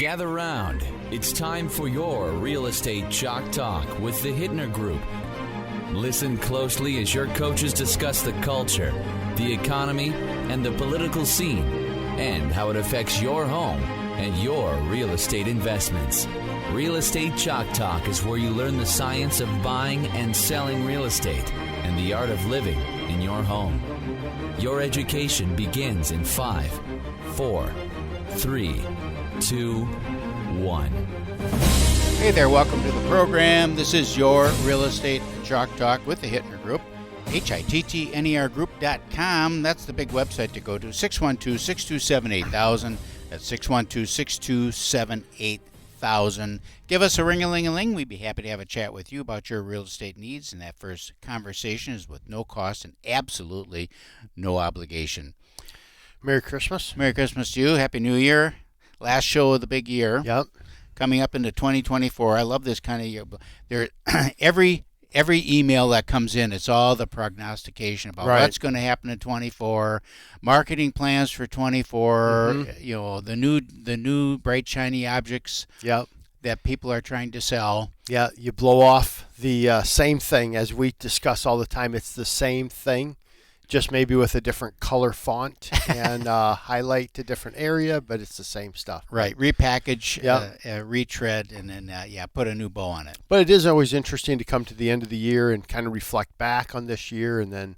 Gather round. It's time for your Real Estate Chalk Talk with the Hittner Group. Listen closely as your coaches discuss the culture, the economy, and the political scene, and how it affects your home and your real estate investments. Real Estate Chalk Talk is where you learn the science of buying and selling real estate and the art of living in your home. Your education begins in 5, 4, 3, 2, 1. Hey there, welcome to the program. This is your Real Estate Chalk Talk with the Hittner Group, HITTNERgroup.com. That's the big website to go to, 612-627-8000. That's 612-627-8000. Give us a ring-a-ling-a-ling. We'd be happy to have a chat with you about your real estate needs, and that first conversation is with no cost and absolutely no obligation. Merry Christmas. Merry Christmas to you. Happy New Year. Last show of the big year. Yep. Coming up into 2024. I love this kind of year. There, every email that comes in, it's all the prognostication about what's going to happen in 24, marketing plans for 24. You know, the new bright shiny objects. Yep. That people are trying to sell. Yeah, you blow off the same thing as we discuss all the time. It's the same thing, just maybe with a different color font and highlight a different area, but it's the same stuff. Right. Repackage, retread, and then, put a new bow on it. But it is always interesting to come to the end of the year and kind of reflect back on this year, and then,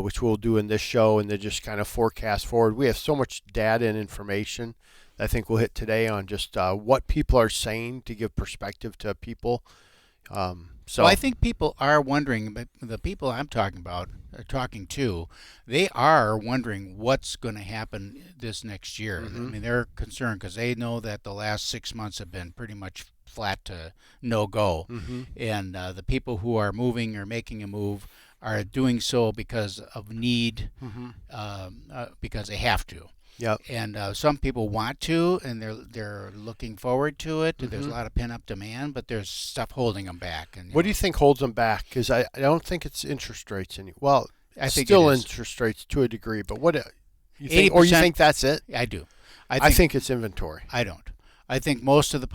which we'll do in this show, and then just kind of forecast forward. We have so much data and information that I think we'll hit today on just what people are saying to give perspective to people. So I think people are wondering, but the people I'm talking to, they are wondering what's going to happen this next year. I mean, they're concerned because they know that the last 6 months have been pretty much flat to no go. And the people who are moving or making a move are doing so because of need, because they have to. Yep. And some people want to, and they're looking forward to it. There's a lot of pent-up demand, but there's stuff holding them back. And what do you think holds them back? Because I don't think it's interest rates well, I think still it is. Interest rates to a degree, but what you think? Or you think that's it? I do. I think it's inventory. I don't. I think most of the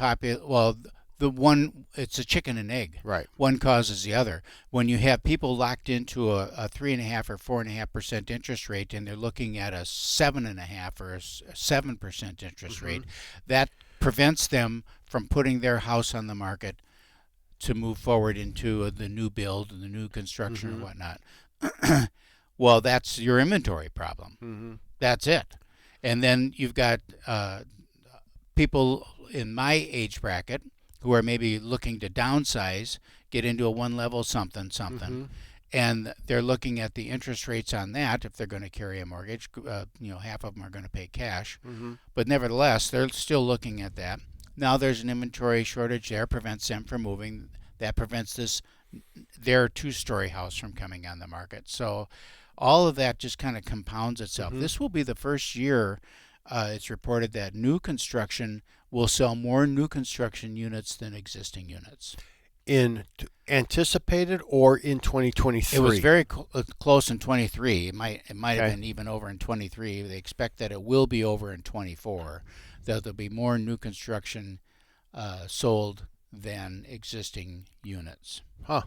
it's a chicken and egg. Right. One causes the other. When you have people locked into a 3.5% or 4.5% interest rate, and they're looking at a 7.5% or a 7% interest rate, that prevents them from putting their house on the market to move forward into the new build and the new construction or whatnot. Well, that's your inventory problem. That's it. And then you've got people in my age bracket who are maybe looking to downsize, get into a one-level something, and they're looking at the interest rates on that. If they're going to carry a mortgage, half of them are going to pay cash. But nevertheless, they're still looking at that. Now there's an inventory shortage there, prevents them from moving. That prevents their two-story house from coming on the market. So all of that just kind of compounds itself. This will be the first year it's reported that new construction will sell more new construction units than existing units. In anticipated or in 2023? It was very close in 23. It might have been even over in 23. They expect that it will be over in 24. That there'll be more new construction sold than existing units. Huh.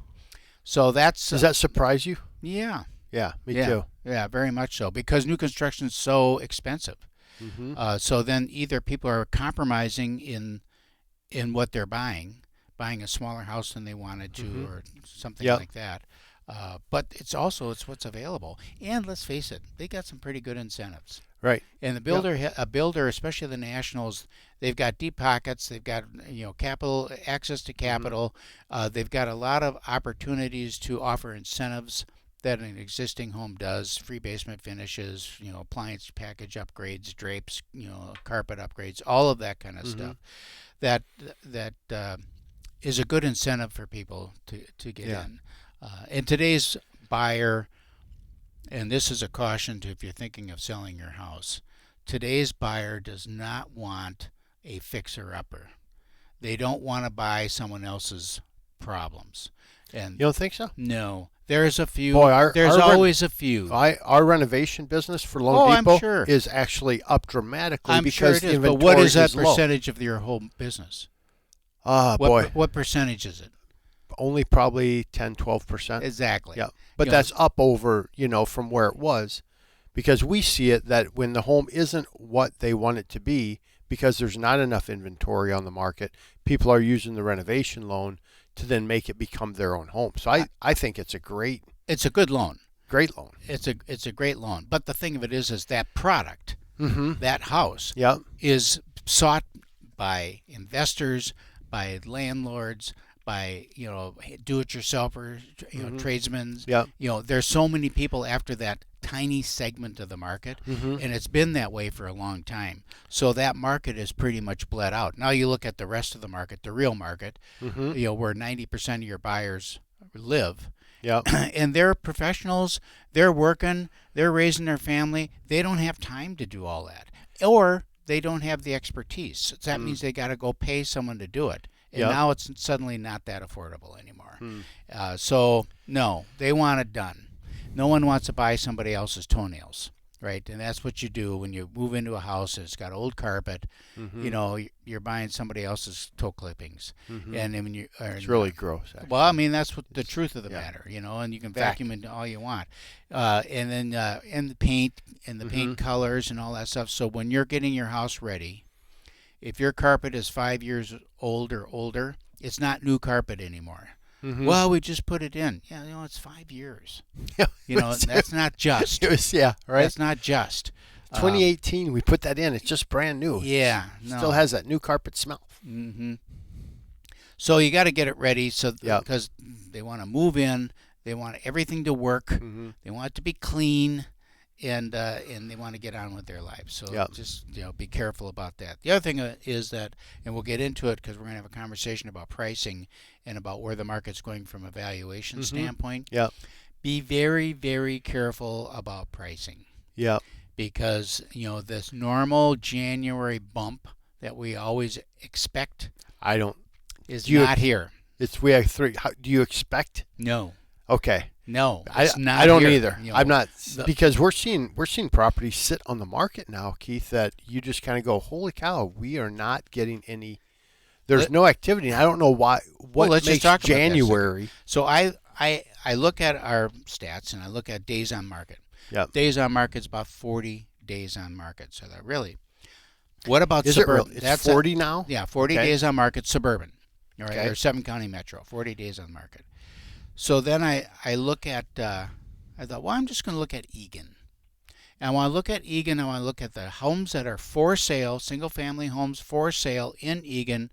So that's... Does that surprise you? Yeah. Yeah, me too. Yeah, very much so, because new construction is so expensive. So then either people are compromising in what they're buying a smaller house than they wanted to, or something like that. But it's what's available. And let's face it, they got some pretty good incentives. Right. And a builder, especially the nationals, they've got deep pockets. They've got capital, access to capital. They've got a lot of opportunities to offer incentives that an existing home does: free basement finishes, appliance package upgrades, drapes, carpet upgrades, all of that kind of stuff. That is a good incentive for people to get in. And today's buyer, and this is a caution to if you're thinking of selling your house, today's buyer does not want a fixer-upper. They don't want to buy someone else's problems. And You don't think so? no, there's a few. Boy, there's always a few. Our renovation business for Loan Oh, I'm Depot sure. is actually up dramatically I'm sure because it the is. But inventory what is that low. percentage of your whole business? Boy, What percentage is it? only probably 10, 12%. Exactly. Yeah, but You that's up over, from where it was, because we see it that when the home isn't what they want it to be, because there's not enough inventory on the market, people are using the renovation loan to then make it become their own home. So I think it's a great good loan. Great loan. It's a great loan. But the thing of it is that product, that house, Yeah. is sought by investors, by landlords, by do-it-yourselfers, tradesmen. Yeah. There's so many people after that tiny segment of the market, and it's been that way for a long time. So that market is pretty much bled out. Now you look at the rest of the market, the real market, where 90% of your buyers live. Yeah. And they're professionals, they're working, they're raising their family. They don't have time to do all that. Or they don't have the expertise. So that means they got to go pay someone to do it. And now it's suddenly not that affordable anymore. So, no, they want it done. No one wants to buy somebody else's toenails, right? And that's what you do when you move into a house that's got old carpet. You're buying somebody else's toe clippings. And then It's really gross, actually. well, I mean, that's what the truth of the matter, and you can vacuum it all you want. And then and the paint and the paint colors and all that stuff. So when you're getting your house ready, if your carpet is 5 years old or older, it's not new carpet anymore. Well, we just put it in. Yeah, it's 5 years. That's not just. Right. That's not just. 2018, we put that in. It's just brand new. Yeah. Still has that new carpet smell. So you got to get it ready Yeah. because they want to move in. They want everything to work. They want it to be clean, and they want to get on with their lives. So just be careful about that. The other thing is that, and we'll get into it because we're going to have a conversation about pricing and about where the market's going from a valuation standpoint. Yeah. Be very, very careful about pricing. Yeah. Because this normal January bump that we always expect is not here. We have 3. Do you expect? No. Okay. No, it's not I don't here. either. I'm not, because we're seeing properties sit on the market now, Keith, that you just kind of go, holy cow, we are not getting any. There's no activity. I don't know why. What let's makes just talk about that January? So I look at our stats and I look at days on market. Yeah. Days on market is about 40 days on market. So that really. What about Is suburban? it real? It's 40 now? Yeah, 40 Okay. days on market suburban. All right, Okay. or 7-county metro, 40 days on market. So then I look at, I thought, well, I'm just going to look at Eagan. And when I look at Eagan, I want to look at the homes that are for sale, single-family homes for sale in Eagan,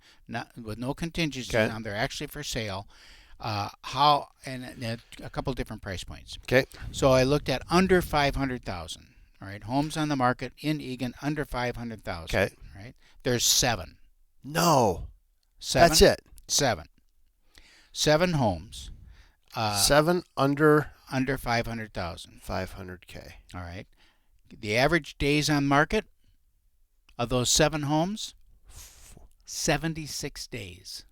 with no contingencies on them. They're actually for sale. And a couple different price points. Okay. So I looked at under 500,000. All right, homes on the market in Eagan under 500,000. Okay. Right. There's 7. No. 7. That's it. 7. 7 homes. 7 under 500,000. 500K. All right. The average days on market of those 7 homes, 76 days.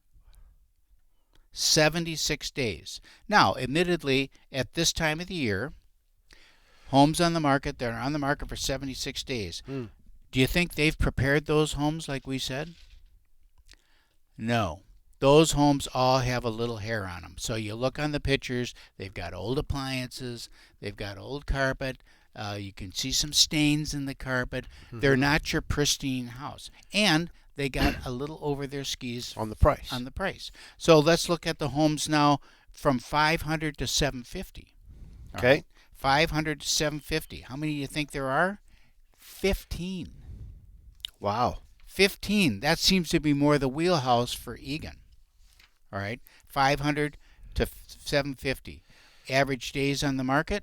76 days. Now, admittedly, at this time of the year, homes on the market that are on the market for 76 days. Do you think they've prepared those homes like we said? No. Those homes all have a little hair on them. So you look on the pictures, they've got old appliances, they've got old carpet, you can see some stains in the carpet. They're not your pristine house. And they got a little over their skis On the price. So let's look at the homes now from 500 to 750. All Okay. right? 500 to 750. How many do you think there are? 15. Wow. 15. That seems to be more the wheelhouse for Eagan. All right. 500 to 750. Average days on the market?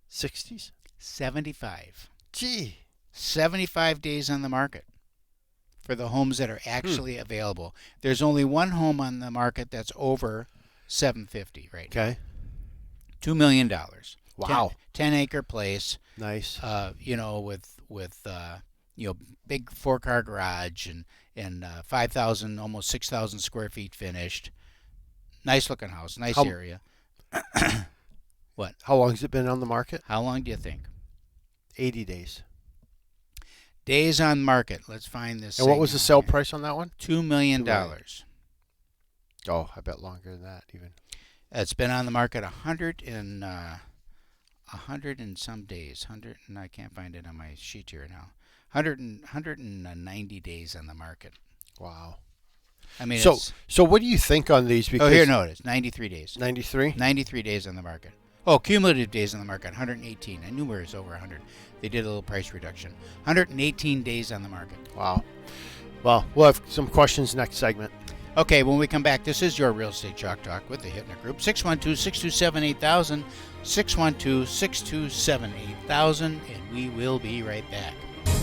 60s? 75. Gee. 75 days on the market for the homes that are actually available. There's only one home on the market that's over 750 right now. Okay. $2 million. Wow. 10-acre place. Nice. With big 4-car garage and 5,000, almost 6,000 square feet finished. Nice looking house, nice How- area. What? How long has it been on the market? How long do you think? 80 days. Days on market. Let's find this. And what was the sale price? price on that one? $2 million. $2 million. Oh, I bet longer than that even. It's been on the market 100 and some days. I can't find it on my sheet here now. 190 days on the market. Wow. I mean, So what do you think on these? Because here, no, it is 93 days. 93? 93 days on the market. Oh, cumulative days on the market, 118. I knew it was over 100. They did a little price reduction. 118 days on the market. Wow. Well, we'll have some questions next segment. Okay, when we come back, this is your Real Estate Chalk Talk with the Hittner Group. 612-627-8000, 612-627-8000, and we will be right back.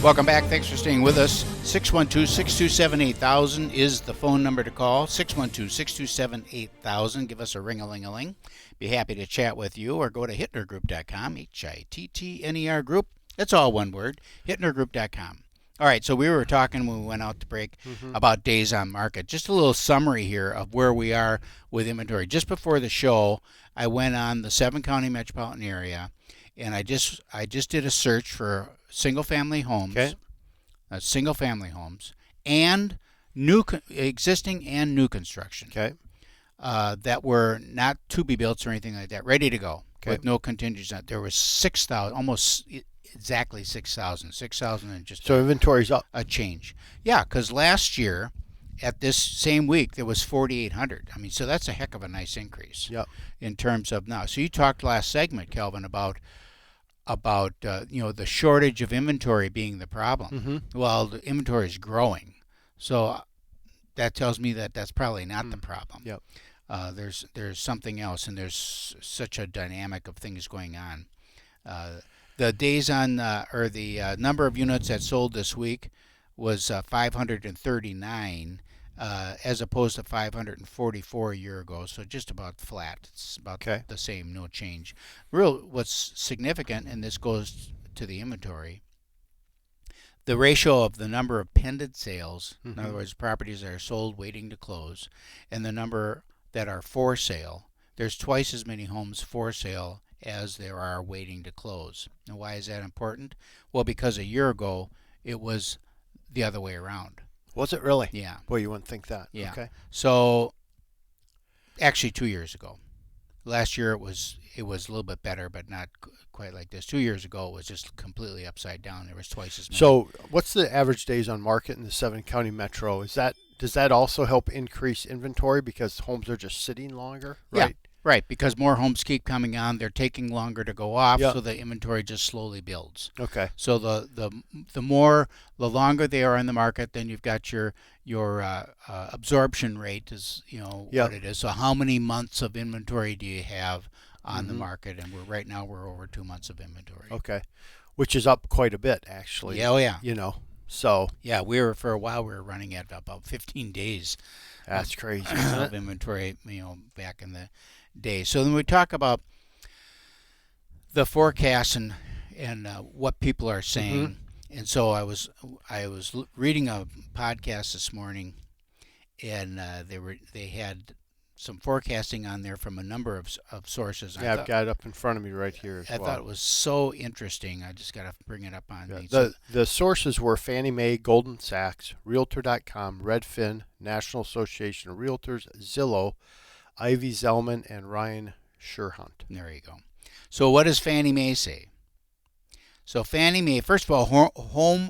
Welcome back. Thanks for staying with us. 612-627-8000 is the phone number to call. 612-627-8000. Give us a ring-a-ling-a-ling. Be happy to chat with you, or go to hittnergroup.com, Hittner Group. That's all one word, hittnergroup.com. All right, so we were talking when we went out to break about days on market. Just a little summary here of where we are with inventory. Just before the show, I went on the 7-county metropolitan area, and I just did a search for single-family homes, and existing and new construction. Okay. That were not to be built or anything like that, ready to go with Okay. no contingency. There was 6,000, almost exactly 6,000 and just So inventory's up. a change. Yeah, because last year at this same week there was 4,800. I mean, so that's a heck of a nice increase. Yep. In terms of now. So you talked last segment, Kelvin, about the shortage of inventory being the problem. Well, the inventory is growing, so that tells me that that's probably not the problem. Yep. There's something else, and there's such a dynamic of things going on. The days on the number of units that sold this week was 539, as opposed to 544 a year ago. So just about flat. It's about the same, no change. What's significant, and this goes to the inventory, the ratio of the number of pending sales, in other words, properties that are sold waiting to close, and the number that are for sale. There's twice as many homes for sale as there are waiting to close. And why is that important? Well, because a year ago it was the other way around. Was it really? Yeah. Boy, you wouldn't think that. Yeah. Okay. So actually 2 years ago. Last year it was a little bit better, but not quite like this. 2 years ago it was just completely upside down. There was twice as many. So what's the average days on market in the 7-county metro? Does that also help increase inventory because homes are just sitting longer? Right. Yeah, right. Because more homes keep coming on, they're taking longer to go off, Yep. so the inventory just slowly builds. Okay. So the longer they are in the market, then you've got your absorption rate is Yep. what it is. So how many months of inventory do you have on the market? And right now we're over 2 months of inventory. Okay. Which is up quite a bit, actually. Yeah, oh yeah. So Yeah, for a while we were running at about 15 days. that's crazy, of isn't it? inventory, back in the day. So then we talk about the forecast and what people are saying. And so I was reading a podcast this morning, and they had some forecasting on there from a number of sources. Yeah, I've got it up in front of me right here as I well. thought it was so interesting. I just got to bring it up on me. The sources were Fannie Mae, Goldman Sachs, Realtor.com, Redfin, National Association of Realtors, Zillow, Ivy Zellman, and Ryan Sherhunt. There you go. So what does Fannie Mae say? So Fannie Mae, first of all, home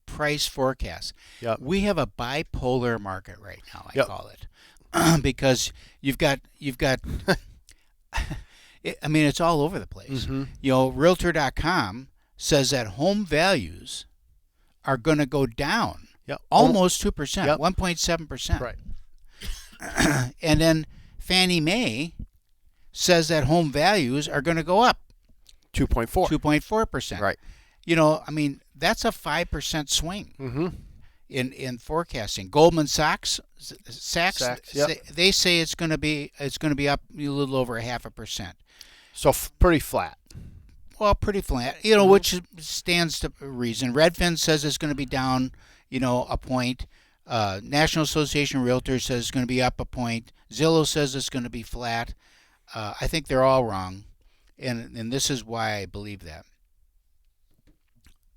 price forecast. Yep. We have a bipolar market right now, I Yep. call it. Because you've got it's all over the place. Realtor.com says that home values are going to go down Yep. almost 2%, Yep. 1.7%. Right. And then Fannie Mae says that home values are going to go up 2.4. 2.4%. Right. That's a 5% swing. Mm-hmm. In forecasting. Goldman Sachs, Yep. they say it's going to be up a little over 0.5%. So pretty flat. Well, pretty flat, which stands to reason. Redfin says it's going to be down, a point. National Association of Realtors says it's going to be up a point. Zillow says it's going to be flat. I think they're all wrong, and this is why I believe that.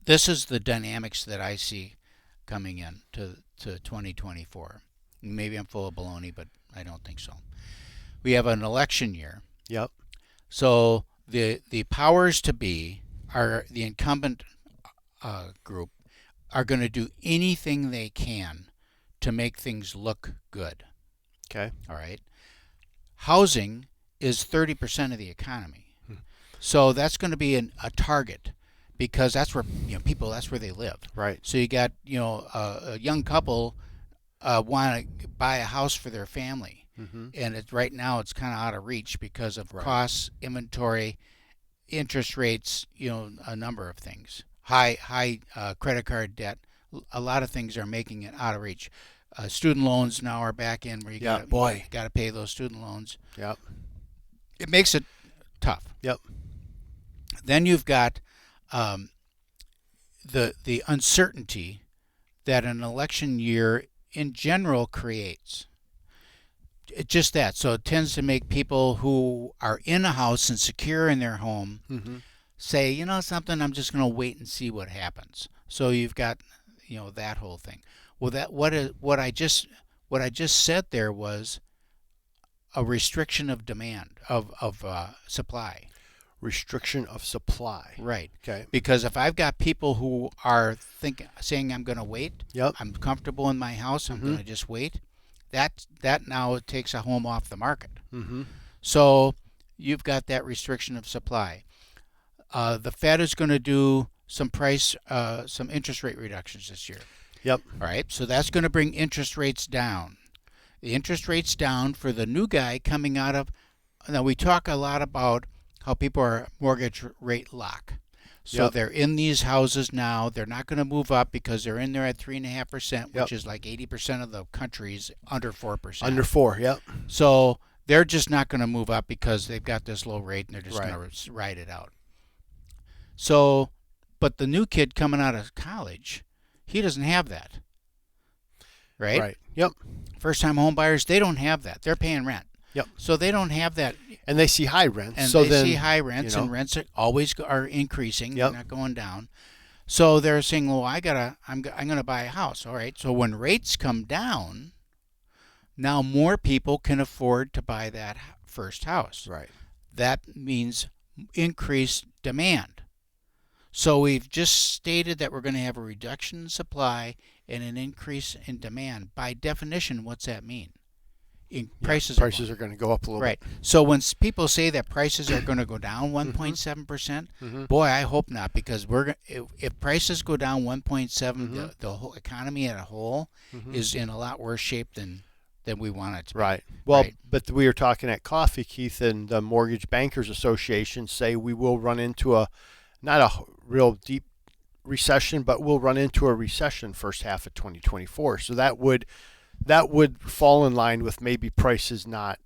This is the dynamics that I see coming in to 2024. Maybe I'm full of baloney, but I don't think so. We have an election year. Yep. So the powers to be are the incumbent group are going to do anything they can to make things look good. Okay. All right. Housing is 30% of the economy. So that's going to be a target because that's where people, that's where they live. Right. So you got a young couple want to buy a house for their family, and right now it's kind of out of reach because of costs, inventory, interest rates, a number of things. High credit card debt. A lot of things are making it out of reach. Student loans now are back in where you got to pay those student loans. Yep. It makes it tough. Yep. Then you've got the uncertainty that an election year in general creates. It's just that. So it tends to make people who are in a house and secure in their home say, something, I'm just going to wait and see what happens. So you've got, that whole thing. Well, what I just said there was a restriction of demand of supply. Restriction of supply. Right. Okay. Because if I've got people who are saying I'm going to wait, Yep. I'm comfortable in my house, I'm going to just wait, that now takes a home off the market. So you've got that restriction of supply. The Fed is going to do some interest rate reductions this year. Yep. All right. So that's going to bring interest rates down. The interest rates down for the new guy coming out of. Now we talk a lot about how people are mortgage rate lock. So they're in these houses now. They're not going to move up because they're in there at 3.5%, which is like 80% of the country's under 4%. Under 4. Yep. So they're just not going to move up because they've got this low rate and they're just going to ride it out. So, but the new kid coming out of college, he doesn't have that. Right? Right. Yep. First-time home buyers, they don't have that. They're paying rent. Yep. So they don't have that. And they see high rents. And so they see high rents, and rents always are increasing. Yep. They're not going down. So they're saying, well, I'm going to buy a house. All right. So when rates come down, now more people can afford to buy that first house. Right. That means increased demand. So we've just stated that we're going to have a reduction in supply and an increase in demand. By definition, what's that mean? Prices are going to go up a little bit. Right. So when people say that prices are going to go down 1.7%, boy, I hope not, because if prices go down 1.7, the whole economy as a whole is in a lot worse shape than we want it to be. Right. Well, but we were talking at coffee, Keith, and the Mortgage Bankers Association say we will run into not a real deep recession, but we'll run into a recession first half of 2024. So that would fall in line with maybe prices not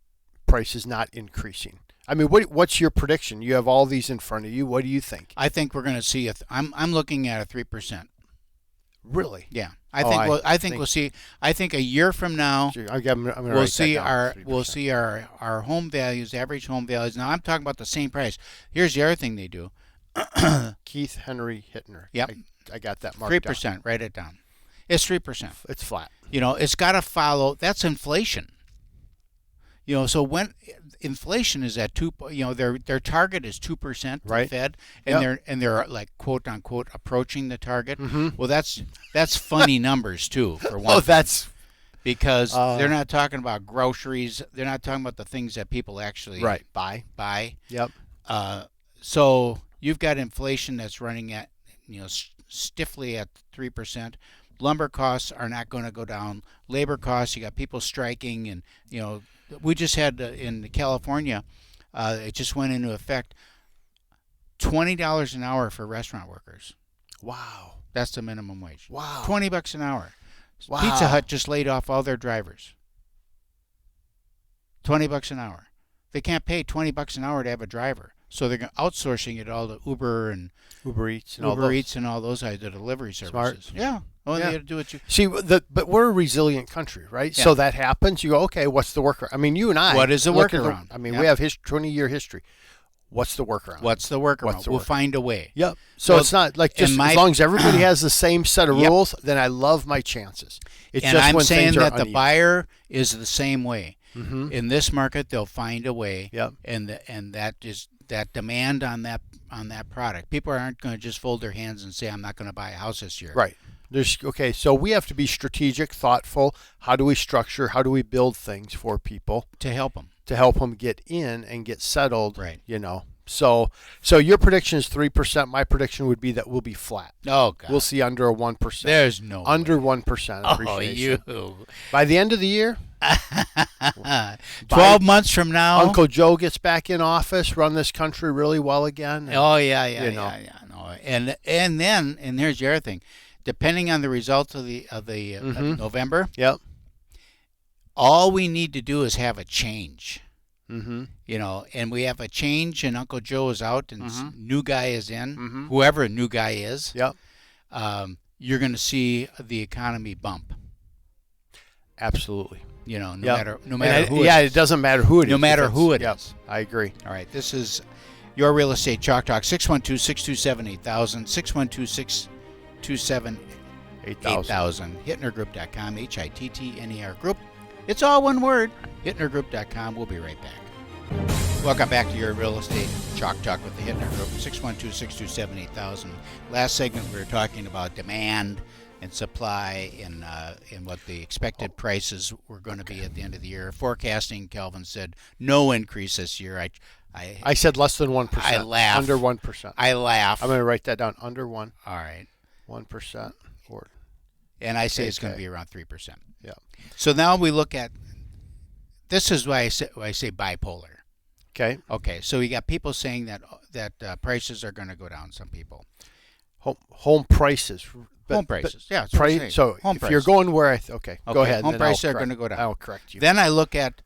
increasing. I mean, what's your prediction? You have all these in front of you. What do you think? I think we're going to see I'm looking at a 3%. Really? Yeah. I think we'll see. I think a year from now we'll see our home values, average home values. Now I'm talking about the same price. Here's the other thing they do. Keith Henry Hittner. Yep. I got that marked down. 3%. Write it down. It's 3%. It's flat. It's got to follow. That's inflation. So when inflation is at 2, their target is 2% for the Fed, and they're like quote unquote approaching the target. Well, that's funny numbers too. For one, that's because they're not talking about groceries. They're not talking about the things that people actually buy. Yep. So you've got inflation that's running at stiffly at 3%. Lumber costs are not going to go down. Labor costs, you got people striking, and we just had in California, it just went into effect. $20 an hour for restaurant workers. Wow, that's the minimum wage. Wow, $20 an hour. Wow. Pizza Hut just laid off all their drivers. $20 an hour. They can't pay $20 an hour to have a driver. So they're outsourcing it all to Uber Eats and all those the delivery services. Smart. Yeah, Oh, Yeah. you got to do what you. See, but we're a resilient country, right? Yeah. So that happens. You go, okay, what's the workaround? I mean, you and I. What is the look at workaround? I mean, Yep. we have 20-year history. What's the workaround? What's the workaround? We'll find a way. Yep. So Well, it's not like just and as long as everybody has the same set of Yep. rules, then I love my chances. It's And just I'm when saying things are that the uneven. buyer is the same way. Mhm. In this market, they'll find a way. Yep. And that is that demand on that product. People aren't going to just fold their hands and say, "I'm not going to buy a house this year." Right. So we have to be strategic, thoughtful. How do we structure? How do we build things for people To help them. to help them get in and get settled? Right. You know. So your prediction is 3%. My prediction would be that we'll be flat. Oh God. We'll see under a 1%. There's no under way. 1% Oh, appreciation. you. By the end of the year, 12 months from now. Uncle Joe gets back in office, run this country really well again. and- Oh yeah, you know. no. And then here's the other thing, depending on the results of the November, Yep. all we need to do is have a change. Mm-hmm. You know, and we have a change, and Uncle Joe is out, and new guy is in. Mhm. Whoever a new guy is, Yep. you're going to see the economy bump. Absolutely. You know, no Yep. matter who. It doesn't matter who it is. No matter who it Yep. is. I agree. All right, this is your Real Estate Chalk Talk, 612-627-8000, 612-627-8000, 8,000. HittnerGroup.com, HITTNER Group. It's all one word, HittnerGroup.com. We'll be right back. Welcome back to your Real Estate Chalk Talk with the Hittner Group, 612-627-8000. Last segment we were talking about demand and supply and what the expected prices were going to be at the end of the year. Forecasting, Kelvin said, no increase this year. I said less than 1%. I laugh. Under 1%. I laugh. I'm going to write that down. Under 1%. All right. Or And I say it's going to Okay. be around 3%. yeah. So now we look at, this is why I say bipolar. Okay. Okay, so you got people saying that prices are going to go down. Some people, Home prices. home prices, yeah. That's what I'm saying. So home if prices. you're going where okay, go ahead. Home then prices I'll are going to correct- go down. I'll correct you. Then I look at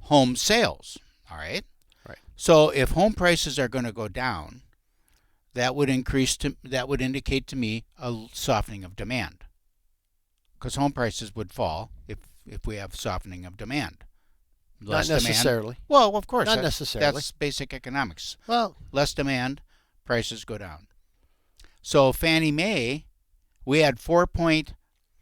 home sales. All right. Right. So if home prices are going to go down, that would indicate to me a softening of demand, because home prices would fall if we have softening of demand. Not Demand. necessarily. Well, of course. Not necessarily. That's basic economics. Well, Less demand, prices go down. So Fannie Mae, we had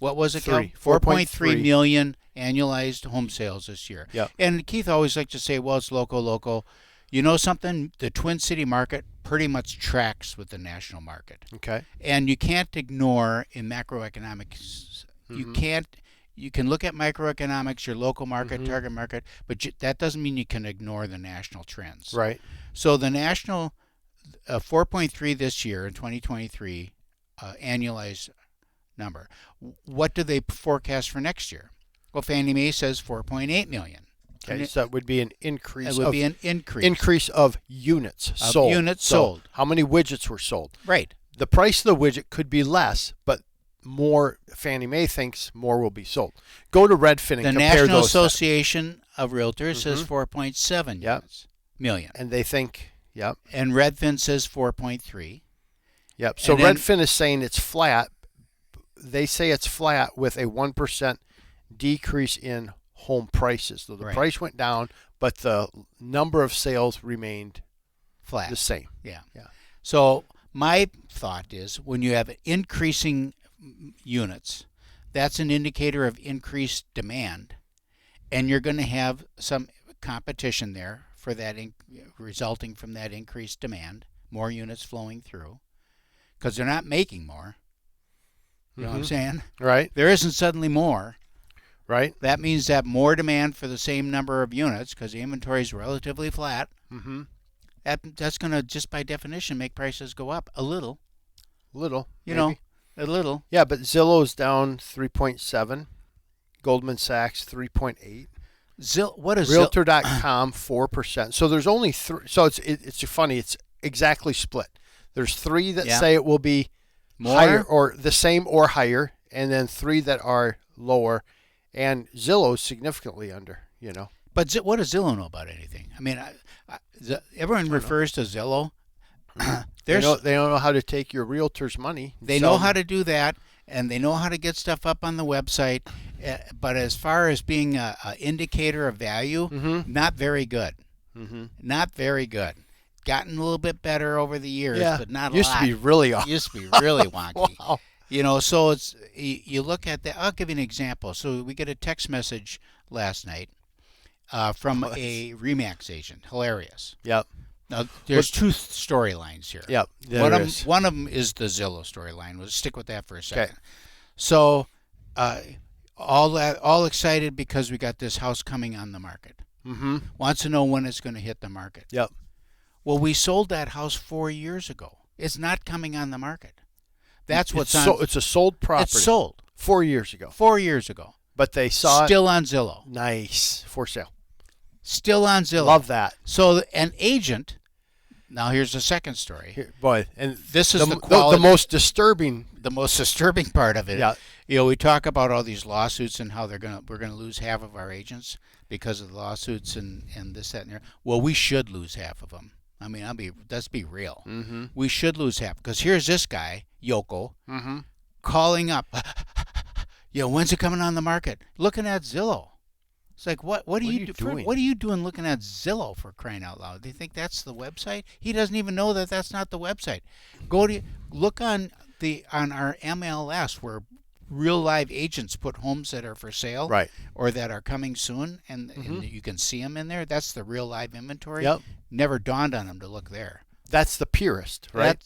4.3 million annualized home sales this year. Yep. And Keith always likes to say, well, it's local. You know something? The Twin City market pretty much tracks with the national market. okay. And you can't ignore in macroeconomics, you can look at microeconomics, your local market, target market, but that doesn't mean you can ignore the national trends. Right. So the national 4.3 this year in 2023 annualized number. What do they forecast for next year? Well, Fannie Mae says 4.8 million. Okay. So that would be an increase. It would be an increase. Increase of units Of sold. units So sold. how many widgets were sold? Right. The price of the widget could be less, but more. Fannie Mae thinks more will be sold. Go to Redfin and The compare National those. Association of Realtors says 4.7 Yep. units, million. And they think, yep. And Redfin says 4.3. Yep. So And then- Redfin is saying it's flat. They say it's flat with a 1% decrease in home prices. So the Right. price went down, but the number of sales remained Flat. the same. Yeah. Yeah. So my thought is when you have increasing units, that's an indicator of increased demand, and you're going to have some competition there for that resulting from that increased demand, more units flowing through, because they're not making more. You know what I'm saying? Right. There isn't suddenly more. Right. That means that more demand for the same number of units, because the inventory is relatively flat. Mm-hmm. That's going to, just by definition, make prices go up a little. Little. You maybe. know, a little. Yeah, but Zillow's down 3.7. Goldman Sachs 3.8. What is Realtor.com 4%. So there's only three. So it's funny. It's exactly split. There's three that say it will be More? higher or the same or higher, and then three that are lower, and Zillow's significantly under. You know. But what does Zillow know about anything? I mean, everyone refers to Zillow. They don't know how to take your realtor's money. They know how to do that, and they know how to get stuff up on the website. But as far as being a indicator of value, not very good. Not very good. Gotten a little bit better over the years, but not a lot. Used to be really off. Used to be really wonky. Wow. So it's you look at that. I'll give you an example. So we get a text message last night from a Remax agent. Hilarious. Yep. Now there's two storylines here. Yep. One of them is the Zillow storyline. We'll stick with that for a second. Okay. So all excited because we got this house coming on the market. Wants to know when it's going to hit the market. Yep. Well, we sold that house 4 years ago. It's not coming on the market. That's what's on. So it's a sold property. It's sold 4 years ago. 4 years ago. But they saw still on Zillow. Nice. For sale. Still on Zillow. Love that. So an agent. Now here's the second story. And this is the quality. The most disturbing. The most disturbing part of it. Yeah. We talk about all these lawsuits and how we're gonna lose half of our agents because of the lawsuits and this, that, and there. Well, we should lose half of them. I mean, let's be real. We should lose half because here's this guy, Yoko, calling up. When's it coming on the market? Looking at Zillow. It's like, what are you doing? What are you doing looking at Zillow, for crying out loud? Do you think that's the website? He doesn't even know that that's not the website. Look on our MLS where real live agents put homes that are for sale, right, or that are coming soon, and you can see them in there. That's the real live inventory. Yep. Never dawned on them to look there. That's the purest, right?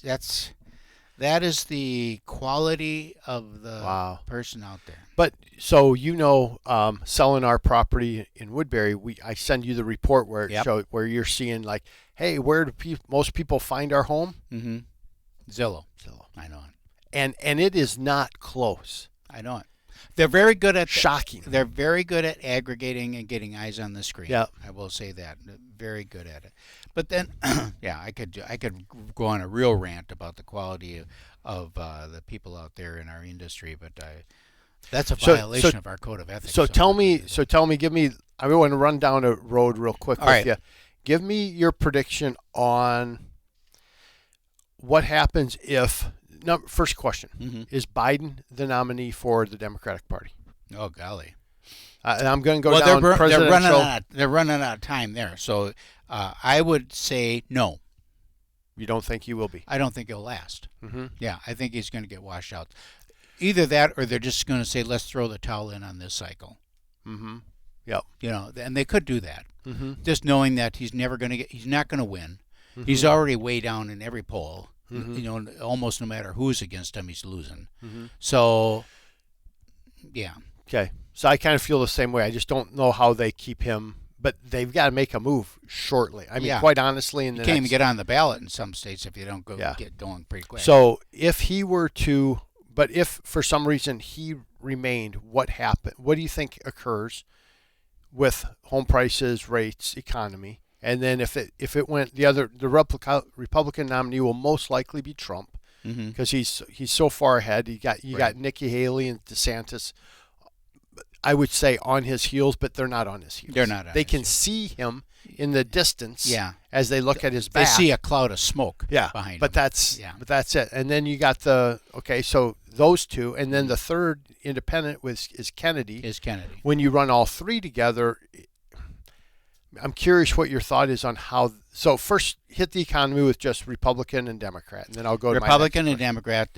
That is the quality of the person out there. But so selling our property in Woodbury, I send you the report where it shows where you're seeing like, hey, where do most people find our home? Zillow. I know it. And it is not close. I know it. They're very good at shocking. They're very good at aggregating and getting eyes on the screen. Yeah, I will say that. Very good at it. But then, I could go on a real rant about the quality of the people out there in our industry. But that's a violation of our code of ethics. So tell me, give me. I want to run down a road real quick with you. Give me your prediction on what happens if. First question: Is Biden the nominee for the Democratic Party? Oh golly! And I'm going to go down presidential. They're running out of time there, so I would say no. You don't think he will be? I don't think he'll last. Yeah, I think he's going to get washed out. Either that, or they're just going to say, "Let's throw the towel in on this cycle." Yep. And they could do that. Just knowing that he's not going to win. He's already way down in every poll. Almost no matter who's against him, he's losing. So, yeah. Okay. So I kind of feel the same way. I just don't know how they keep him, but they've got to make a move shortly. I mean, quite honestly, you can't even get on the ballot in some states if you don't get going pretty quick. So if he were to, but if for some reason he remained, what happened? What do you think occurs with home prices, rates, economy? And then if it went the Republican nominee will most likely be Trump because he's so far ahead. You got Nikki Haley and DeSantis, I would say, on his heels, but they're not on his heels. They're not. They can see him in the distance. As they look at his back, they see a cloud of smoke. Behind him. But that's it. And then you got so those two, and then the third independent is Kennedy. When you run all three together. I'm curious what your thought is on how. So first, hit the economy with just Republican and Democrat, and then I'll go to Republican and Democrat.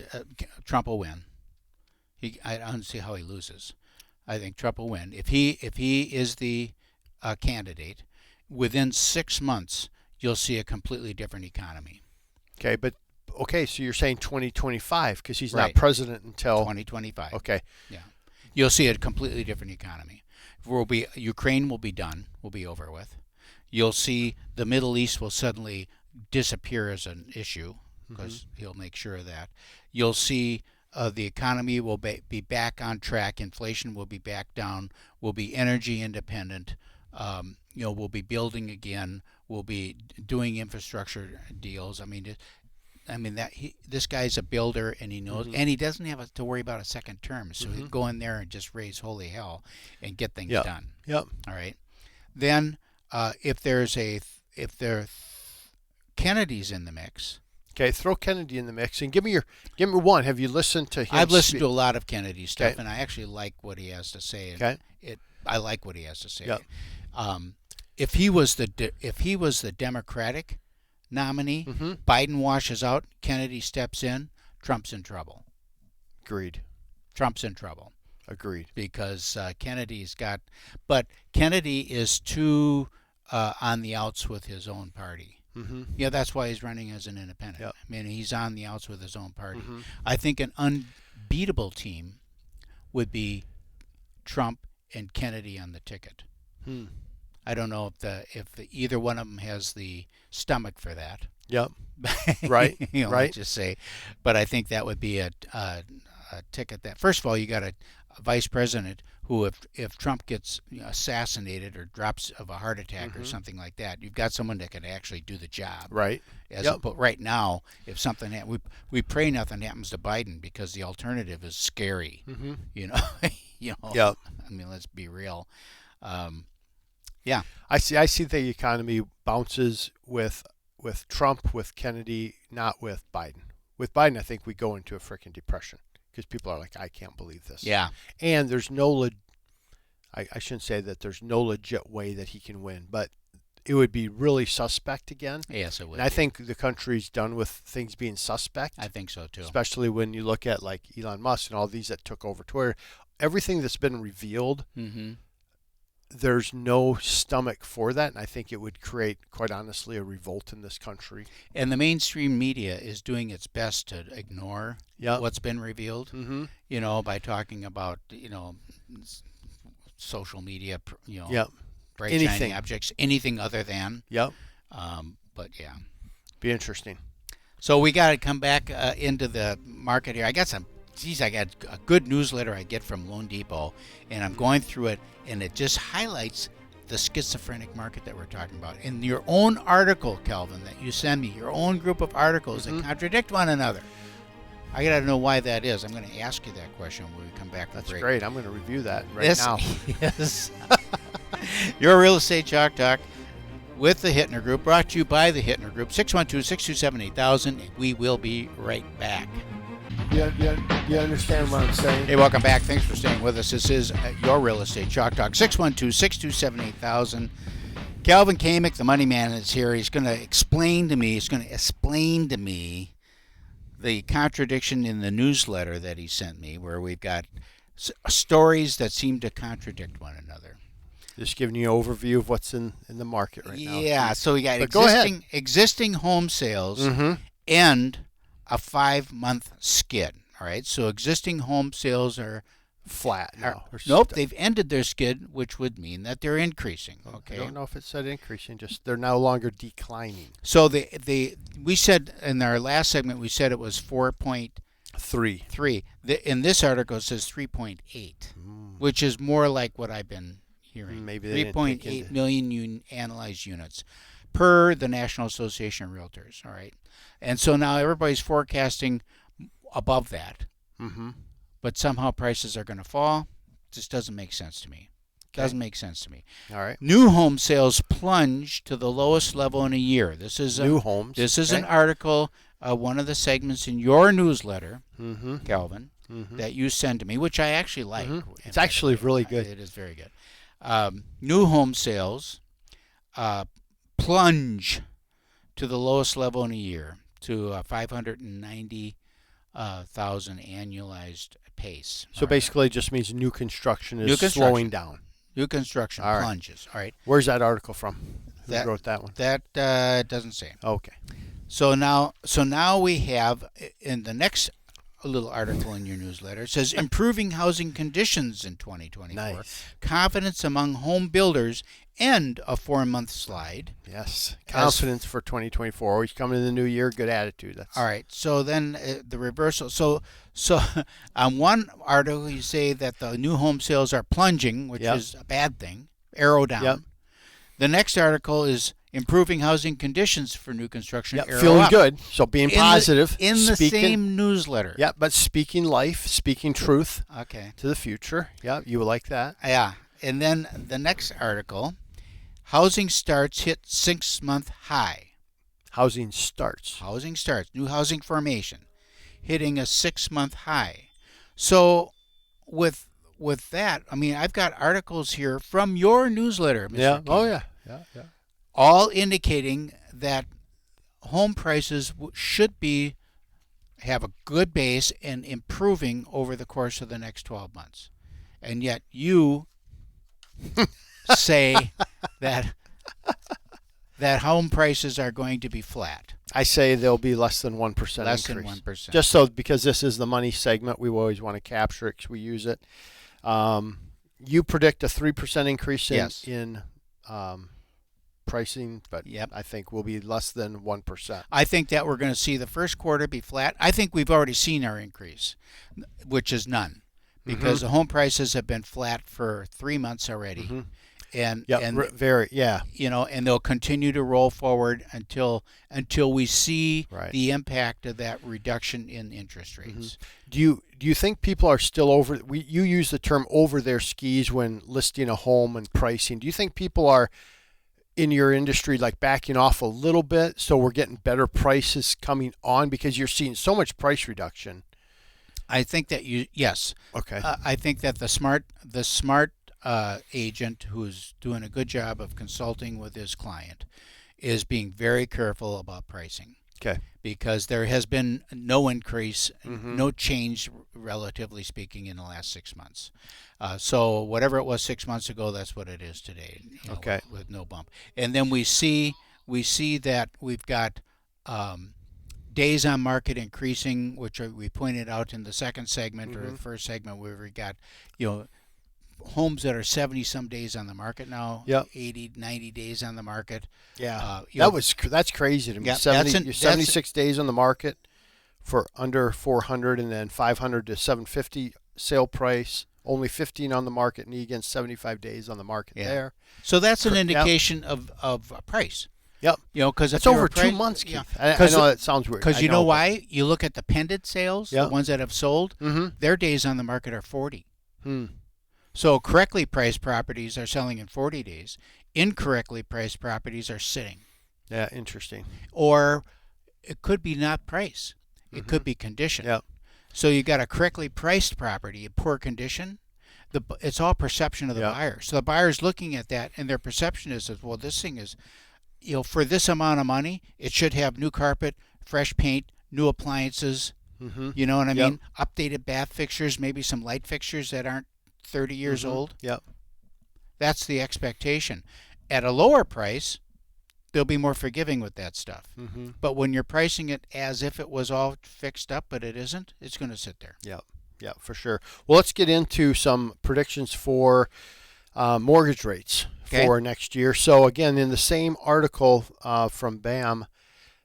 Trump will win. I don't see how he loses. I think Trump will win if he is the candidate. Within 6 months, you'll see a completely different economy. So you're saying 2025 because he's not president until 2025. Okay. Yeah, you'll see a completely different economy. Ukraine will be done, will be over with. You'll see the Middle East will suddenly disappear as an issue because he'll make sure of that. You'll see the economy will be back on track. Inflation will be back down. We'll be energy independent. We'll be building again. We'll be doing infrastructure deals. This guy's a builder, and he knows, and he doesn't have to worry about a second term. So he'll go in there and just raise holy hell and get things done. Yep. All right. Then, if there Kennedy's in the mix, Okay, throw Kennedy in the mix and give me one. Have you listened to him? I've listened to a lot of Kennedy's stuff, Okay. and I actually like what he has to say. Okay. I like what he has to say. Yep. If he was the Democratic nominee, Biden washes out, Kennedy steps in, Trump's in trouble. Agreed. Trump's in trouble. Agreed. Because but Kennedy is too on the outs with his own party. Yeah, that's why he's running as an independent. Yep. I mean, he's on the outs with his own party. I think an unbeatable team would be Trump and Kennedy on the ticket. I don't know if either one of them has the stomach for that. Yep. Right. Let's right. just say, but I think that would be a ticket that, first of all, you got a vice president who, if Trump gets assassinated or drops of a heart attack or something like that, you've got someone that can actually do the job. Right. But right now, if something we pray nothing happens to Biden, because the alternative is scary. Yep. I mean, let's be real. Yeah. I see the economy bounces with Trump, with Kennedy, not with Biden. With Biden, I think we go into a freaking depression because people are like, I can't believe this. Yeah. And there's no I shouldn't say that there's no legit way that he can win, but it would be really suspect again. Yes, it would. And I think the country's done with things being suspect. I think so too. Especially when you look at like Elon Musk and all these that took over Twitter. Everything that's been revealed, there's no stomach for that, and I think it would create, quite honestly, a revolt in this country. And the mainstream media is doing its best to ignore what's been revealed, by talking about, social media, bright anything. shiny objects, anything other than. Yep. But yeah. Be interesting. So we got to come back into the market here. I got a good newsletter I get from Loan Depot, and I'm going through it, and it just highlights the schizophrenic market that we're talking about. In your own article, Calvin, that you send me, your own group of articles that contradict one another. I got to know why that is. I'm going to ask you that question when we come back. That's break. great. I'm going to review that now. Yes. Your Real Estate Chalk Talk with the Hittner Group, brought to you by the Hittner Group, 612-627-8000. We will be right back. You understand what I'm saying? Hey, welcome back. Thanks for staying with us. This is Your Real Estate Chalk Talk, 612-627-8000. Calvin Kamick, the money man, is here. He's going to explain to me the contradiction in the newsletter that he sent me, where we've got stories that seem to contradict one another. Just giving you an overview of what's in the market right now. Yeah, so we got existing home sales and a 5-month skid. All right, so existing home sales are flat now. Nope, they've ended their skid, which would mean that they're increasing. Okay, I don't know if it said increasing, just they're no longer declining. So we said in our last segment, we said it was 4.3. In this article, it says 3.8, which is more like what I've been hearing. Maybe 3.8 million analyzed units per the National Association of Realtors. All right, and so now everybody's forecasting above that. But somehow prices are going to fall. Just doesn't make sense to me. Doesn't make sense to me. All right. New home sales plunged to the lowest level in a year. This is new homes. This is an article, one of the segments in your newsletter, Calvin, that you send to me, which I actually like. It's actually really good. It is very good. New home sales plunge to the lowest level in a year, to 590,000 annualized pace. So basically it just means new construction is slowing down. New construction plunges. All right. Where's that article from? Who wrote that one? That doesn't say. Okay. So now we have in the next little article in your newsletter, it says improving housing conditions in 2024. Nice. Confidence among home builders and a 4-month slide. Yes. Confidence for 2024. Always coming in the new year, good attitude. All right. So then the reversal. So on one article you say that the new home sales are plunging, which is a bad thing. Arrow down. Yep. The next article is improving housing conditions for new construction. Yep. Arrow Feeling up. good. So being positive. In the same newsletter. Yeah, but speaking life, speaking truth. Okay. To the future. Yeah, you would like that. Yeah. And then the next article, housing starts hit 6-month high. Housing starts. Housing starts. New housing formation hitting a 6-month high. So with that, I mean, I've got articles here from your newsletter, Mr. Yeah. King, Oh yeah. Yeah. Yeah. all indicating that home prices should have a good base and improving over the course of the next 12 months. And yet you say that home prices are going to be flat. I say there'll be less than 1% Less increase. than 1%. Just so, because this is the money segment, we always want to capture it because we use it. You predict a 3% increase in pricing, but Yep. I think we'll be less than 1%. I think that we're going to see the first quarter be flat. I think we've already seen our increase, which is none, because the home prices have been flat for 3 months already. And and they'll continue to roll forward until we see the impact of that reduction in interest rates. Do you think people are still over? You use the term over their skis when listing a home and pricing. Do you think people are in your industry like backing off a little bit, so we're getting better prices coming on because you're seeing so much price reduction? I think that yes. Okay. I think that the smart agent who's doing a good job of consulting with his client is being very careful about pricing. Okay. Because there has been no increase, no change, relatively speaking, in the last 6 months. So whatever it was 6 months ago, that's what it is today. Okay. With no bump. And then we see that we've got days on market increasing, which we pointed out in the second segment or the first segment, where we got homes that are 70 some days on the market now. 80, 90 days on the market. Yeah. That's crazy to me. 76 days on the market for under 400, and then 500 to 750 sale price. Only 15 on the market in Eagan, 75 days on the market there. So that's an indication of price. Yep. Because it's over 2 months, Keith. I know that sounds weird. Because you know why? You look at the pendant sales, the ones that have sold, their days on the market are 40. So correctly priced properties are selling in 40 days. Incorrectly priced properties are sitting. Yeah, interesting. Or it could be not price. It could be condition. Yep. So you got a correctly priced property in poor condition. It's all perception of the buyer. So the buyer's looking at that, and their perception is, well, this thing is, for this amount of money, it should have new carpet, fresh paint, new appliances. You know what I mean? Updated bath fixtures, maybe some light fixtures that aren't 30 years old. Yep. That's the expectation. At a lower price, they'll be more forgiving with that stuff. But when you're pricing it as if it was all fixed up, but it isn't, it's going to sit there. Yeah, for sure. Well, let's get into some predictions for mortgage rates for next year. So again, in the same article from BAM,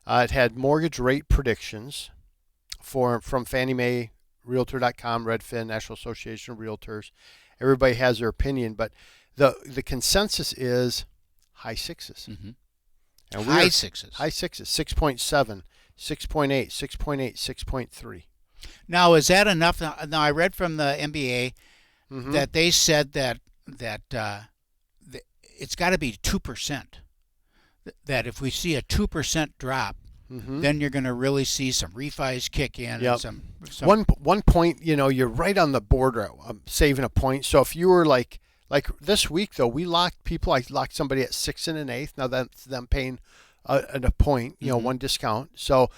it had mortgage rate predictions from Fannie Mae, Realtor.com, Redfin, National Association of Realtors. Everybody has their opinion, but the consensus is high sixes. And high sixes. 6.7, 6.8, 6.8, 6.3. Now, is that enough? Now, I read from the MBA that they said that it's got to be 2%. That if we see a 2% drop, then you're going to really see some refis kick in. And some one point, you're right on the border of saving a point. So if you were like this week though, I locked somebody at 6 1/8. Now that's them paying a point, one discount. So,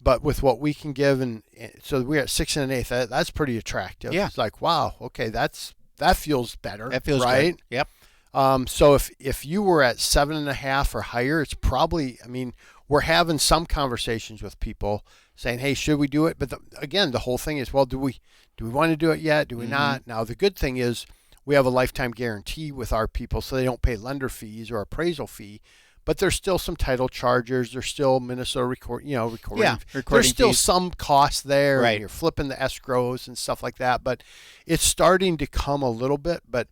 but with what we can give, and so we're at 6 1/8. That's pretty attractive. Yeah. It's like, wow, okay, that feels better. That feels right. Good. Yep. So if you were at 7.5 or higher, it's probably, we're having some conversations with people saying, hey, should we do it? But again, the whole thing is, well, do we want to do it yet? Do we not? Now, the good thing is we have a lifetime guarantee with our people, so they don't pay lender fees or appraisal fee, but there's still some title charges. There's still Minnesota recording. There's still fees. Some costs there. Right. And you're flipping the escrows and stuff like that, but it's starting to come a little bit. But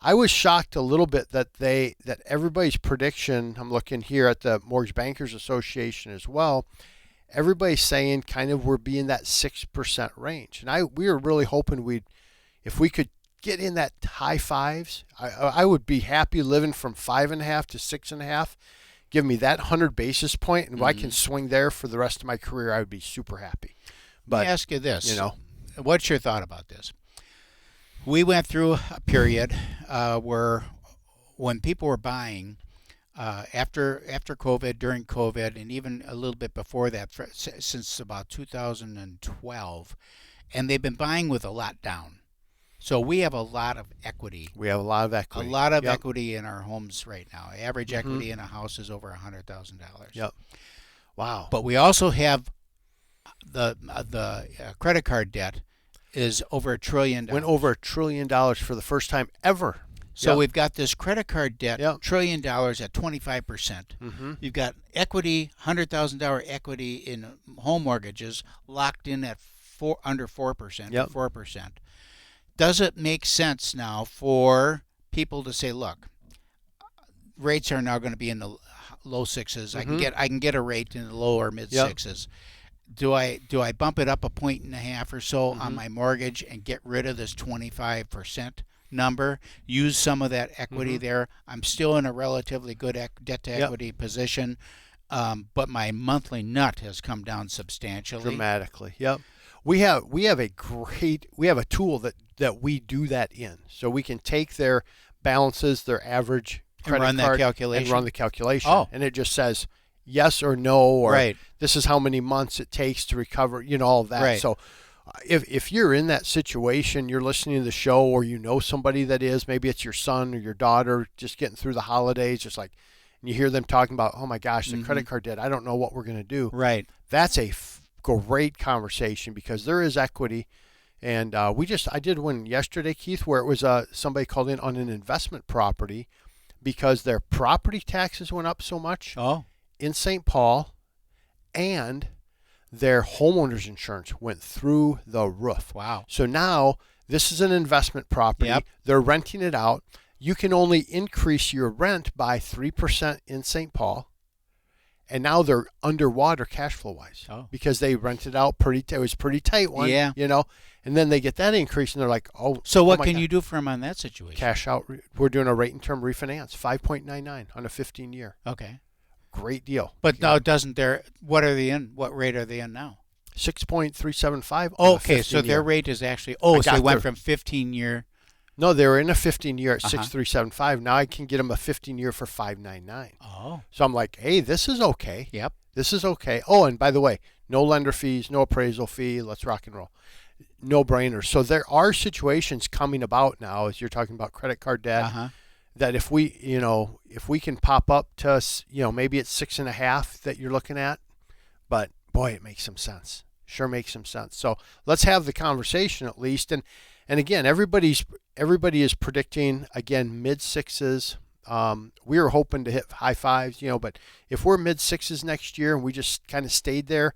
I was shocked a little bit that everybody's prediction, I'm looking here at the Mortgage Bankers Association as well, everybody's saying kind of we're being that 6% range. And we were really hoping if we could get in that high fives, I would be happy living from 5.5 to 6.5, give me that 100 basis point, and if I can swing there for the rest of my career, I would be super happy. But let me ask you this. you know, What's your thought about this? We went through a period where when people were buying after COVID, during COVID, and even a little bit before that, since about 2012, and they've been buying with a lot down. So we have a lot of equity. we have a lot of equity. A lot of Yep. equity in our homes right now. Average equity in a house is over $100,000. Yep. Wow. But we also have the credit card debt is over $1 trillion. Went over $1 trillion for the first time ever. So Yep. we've got this credit card debt, Yep. $1 trillion at 25%. You've got equity, $100,000 equity in home mortgages locked in at under 4%, Yep. 4%. Does it make sense now for people to say, look, rates are now going to be in the low sixes. I can get a rate in the low or mid sixes. Do I bump it up 1.5 or so on my mortgage and get rid of this 25% number? Use some of that equity there. I'm still in a relatively good debt to equity position, but my monthly nut has come down substantially. Dramatically. Yep. We have a tool that we do that in. So we can take their balances, their average credit run that card, calculation? and run the calculation. Oh. And it just says yes or no, or Right. this is how many months it takes to recover, all of that. Right. So if you're in that situation, you're listening to the show, or you know somebody that is, maybe it's your son or your daughter just getting through the holidays, just like, and you hear them talking about, oh my gosh, the credit card debt, I don't know what we're going to do. Right. That's a great conversation, because there is equity. And I did one yesterday, Keith, where it was somebody called in on an investment property because their property taxes went up so much in St. Paul, and their homeowner's insurance went through the roof. Wow. So now this is an investment property. Yep. They're renting it out. You can only increase your rent by 3% in St. Paul. And now they're underwater cash flow wise because they rented out it was pretty tight one, and then they get that increase and they're like, So what can you do for them on that situation? Cash out. We're doing a rate and term refinance, 5.99 on a 15-year. Okay. Great deal. But now what rate are they in now? 6.375. Okay, so their rate is actually, so they went from 15-year. No, they were in a 15-year at 6.375. Now I can get them a 15-year for 5.99. Oh. So I'm like, hey, this is okay. Yep. This is okay. Oh, and by the way, no lender fees, no appraisal fee. Let's rock and roll. No brainers. So there are situations coming about now, as you're talking about credit card debt, that if we can pop up to, maybe it's 6.5 that you're looking at, but boy, it makes some sense. Sure makes some sense. So let's have the conversation at least. And again, everybody is predicting, again, mid sixes. We were hoping to hit high fives, but if we're mid sixes next year and we just kind of stayed there,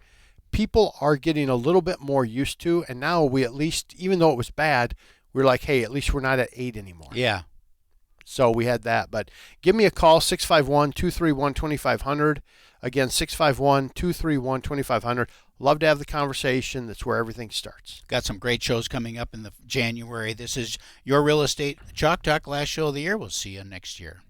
people are getting a little bit more used to. And now we at least, even though it was bad, we're like, hey, at least we're not at 8 anymore. Yeah. So we had that. But give me a call, 651-231-2500. Again, 651-231-2500. Love to have the conversation. That's where everything starts. Got some great shows coming up in the January. This is your Real Estate Chalk Talk, last show of the year. We'll see you next year.